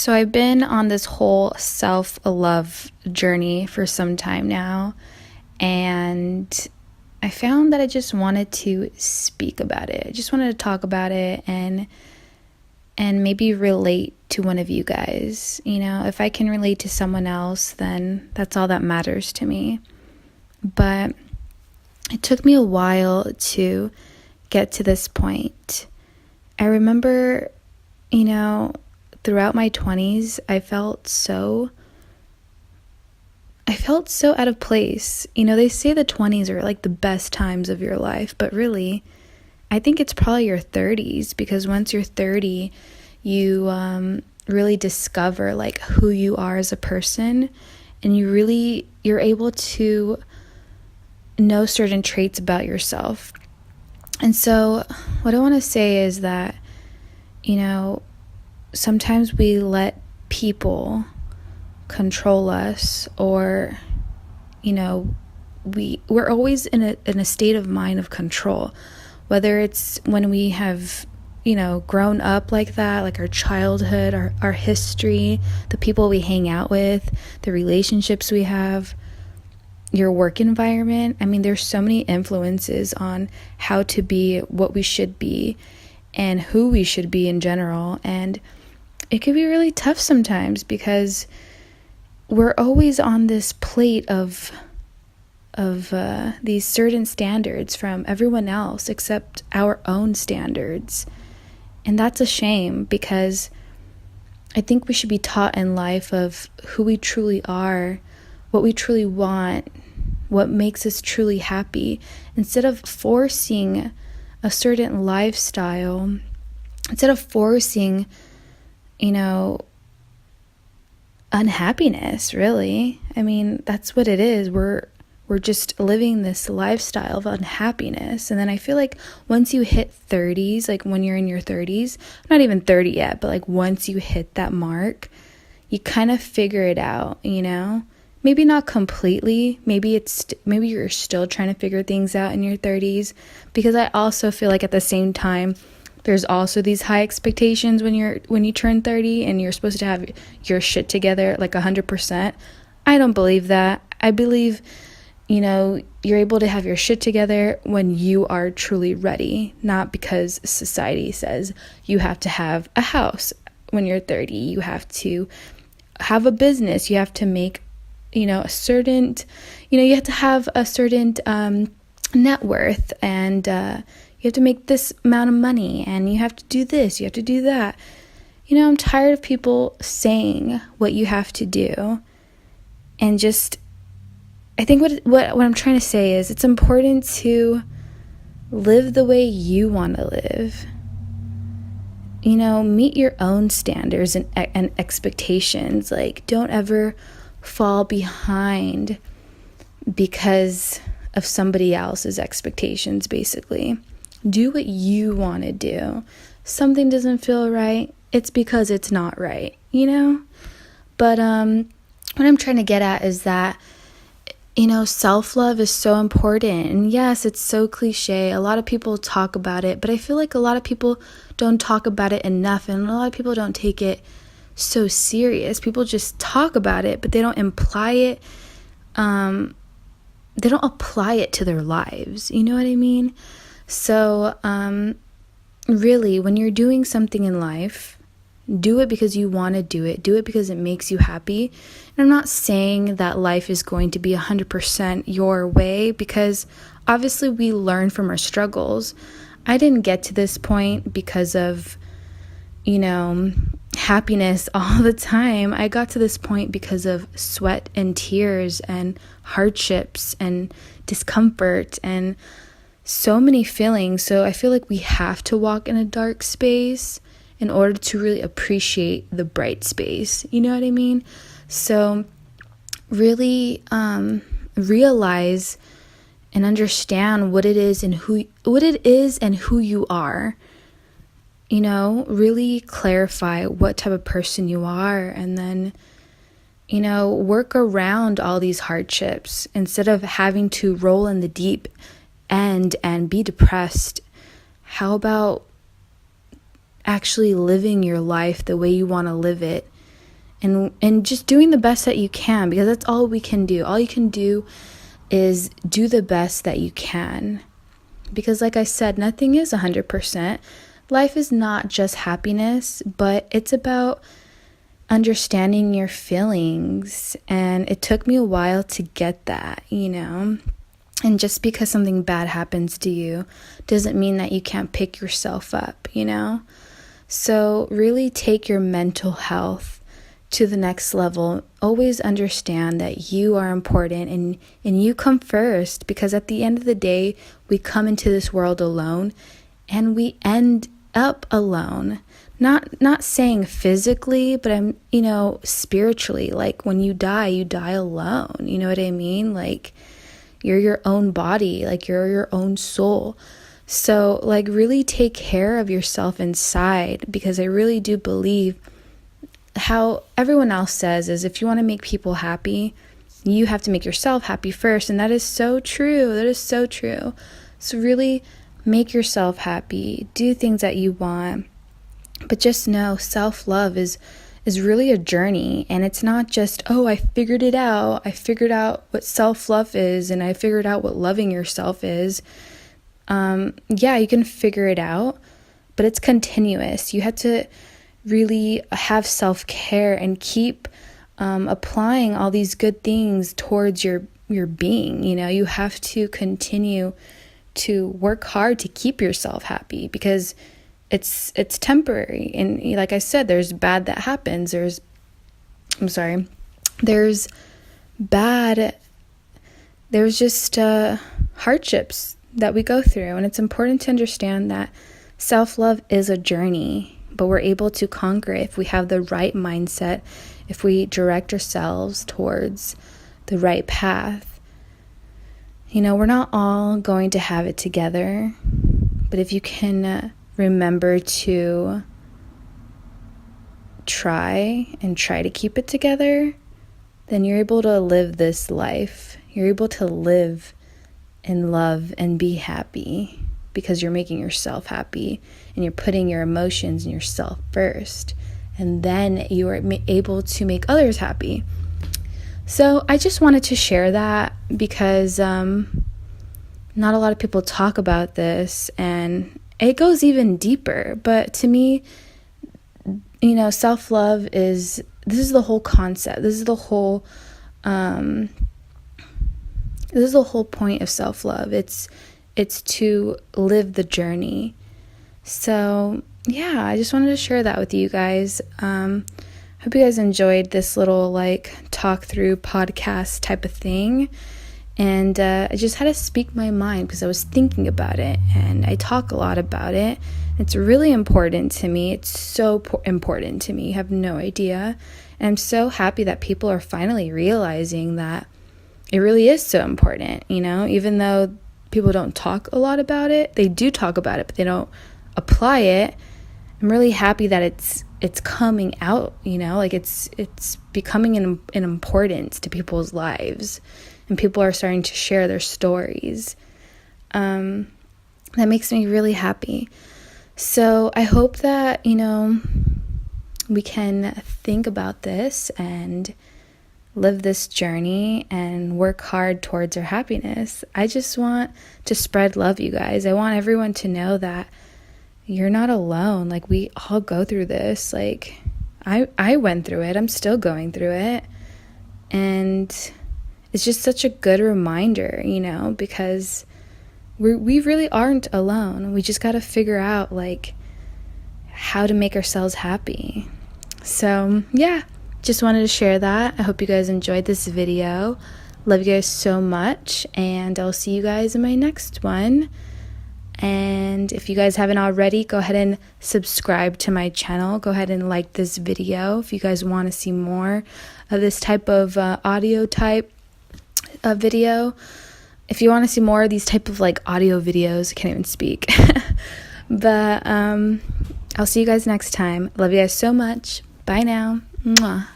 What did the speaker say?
So I've been on this whole self-love journey for some time now, and I found that I just wanted to speak about it. I just wanted to talk about it and maybe relate to one of you guys. You know, if I can relate to someone else, then that's all that matters to me. But it took me a while to get to this point. I remember, throughout my 20s, I felt so out of place. They say the 20s are like the best times of your life, but really, I think it's probably your 30s, because once you're 30, you really discover like who you are as a person, and you're able to know certain traits about yourself. And so what I want to say is that, sometimes we let people control us, or, we're always in a state of mind of control, whether it's when we have, grown up like that, like our childhood, our history, the people we hang out with, the relationships we have, your work environment. I mean, there's so many influences on how to be, what we should be, and who we should be in general. And it can be really tough sometimes, because we're always on this plate of these certain standards from everyone else except our own standards. And that's a shame, because I think we should be taught in life of who we truly are, what we truly want, what makes us truly happy, instead of forcing a certain lifestyle, instead of forcing, unhappiness, really. I mean, that's what it is. We're just living this lifestyle of unhappiness. And then I feel like once you hit 30s, like when you're in your 30s, not even 30 yet, but like once you hit that mark, you kind of figure it out, Maybe not completely. Maybe you're still trying to figure things out in your 30s, because I also feel like at the same time, there's also these high expectations when you turn 30 and you're supposed to have your shit together like 100%. I don't believe that. I believe, you're able to have your shit together when you are truly ready, not because society says you have to have a house when you're 30. You have to have a business. You have to make, you have to have a certain net worth, and you have to make this amount of money, and you have to do this, you have to do that. I'm tired of people saying what you have to do. And just, I think what I'm trying to say is, it's important to live the way you want to live. Meet your own standards and expectations. Like, don't ever fall behind because of somebody else's expectations, basically. Do what you want to do. Something doesn't feel right, it's because it's not right, But what I'm trying to get at is that, self-love is so important. And yes, it's so cliche. A lot of people talk about it, but I feel like a lot of people don't talk about it enough, and a lot of people don't take it so serious. People just talk about it, but they don't apply it. They don't apply it to their lives. You know what I mean? So, really, when you're doing something in life, do it because you want to do it. Do it because it makes you happy. And I'm not saying that life is going to be 100% your way, because obviously we learn from our struggles. I didn't get to this point because of, happiness all the time. I got to this point because of sweat and tears and hardships and discomfort and so many feelings. So I feel like we have to walk in a dark space in order to really appreciate the bright space. You know what I mean? So really realize and understand what it is and who you are. Really clarify what type of person you are, and then, work around all these hardships instead of having to roll in the deep end and be depressed. How about actually living your life the way you want to live it and just doing the best that you can, because that's all we can do. All you can do is do the best that you can. Because like I said, nothing is 100%. Life is not just happiness, but it's about understanding your feelings. And it took me a while to get that, And just because something bad happens to you doesn't mean that you can't pick yourself up, So really take your mental health to the next level. Always understand that you are important and you come first, because at the end of the day, we come into this world alone and we end up alone. Not saying physically, but I'm, spiritually. Like when you die alone. You know what I mean? Like you're your own body, like you're your own soul. So like really take care of yourself inside, because I really do believe how everyone else says is if you want to make people happy, you have to make yourself happy first. And that is so true. That is so true. So really make yourself happy. Do things that you want. But just know self-love is really a journey. And it's not just, oh, I figured it out. I figured out what self-love is, and I figured out what loving yourself is. Yeah, you can figure it out, but it's continuous. You have to really have self-care and keep applying all these good things towards your being. You have to continue to work hard to keep yourself happy, because it's temporary. And like I said, there's bad that happens. There's just hardships that we go through. And it's important to understand that self-love is a journey, but we're able to conquer it if we have the right mindset, if we direct ourselves towards the right path. We're not all going to have it together, but if you can remember to try to keep it together, then you're able to live this life. You're able to live and love and be happy, because you're making yourself happy and you're putting your emotions and yourself first. And then you are able to make others happy. So I just wanted to share that, because not a lot of people talk about this, and it goes even deeper. But to me, self-love this is the whole concept. This is the whole point of self-love. It's to live the journey. So yeah, I just wanted to share that with you guys. Hope you guys enjoyed this little talk through podcast type of thing. And I just had to speak my mind, because I was thinking about it, and I talk a lot about it. It's really important to me. It's so important to me. You have no idea. And I'm so happy that people are finally realizing that it really is so important, even though people don't talk a lot about it. They do talk about it, but they don't apply it. I'm really happy that it's coming out, it's becoming an importance to people's lives, and people are starting to share their stories. That makes me really happy. So I hope that, we can think about this and live this journey and work hard towards our happiness. I just want to spread love, you guys. I want everyone to know that you're not alone. We all go through this. I went through it. I'm still going through it. And it's just such a good reminder, because we really aren't alone. We just got to figure out how to make ourselves happy. So yeah, just wanted to share that. I hope you guys enjoyed this video. Love you guys so much, and I'll see you guys in my next one. And if you guys haven't already, go ahead and subscribe to my channel. Go ahead and like this video if you guys want to see more of this type of audio type video. If you want to see more of these type of audio videos, I can't even speak. But I'll see you guys next time. Love you guys so much. Bye now. Mwah.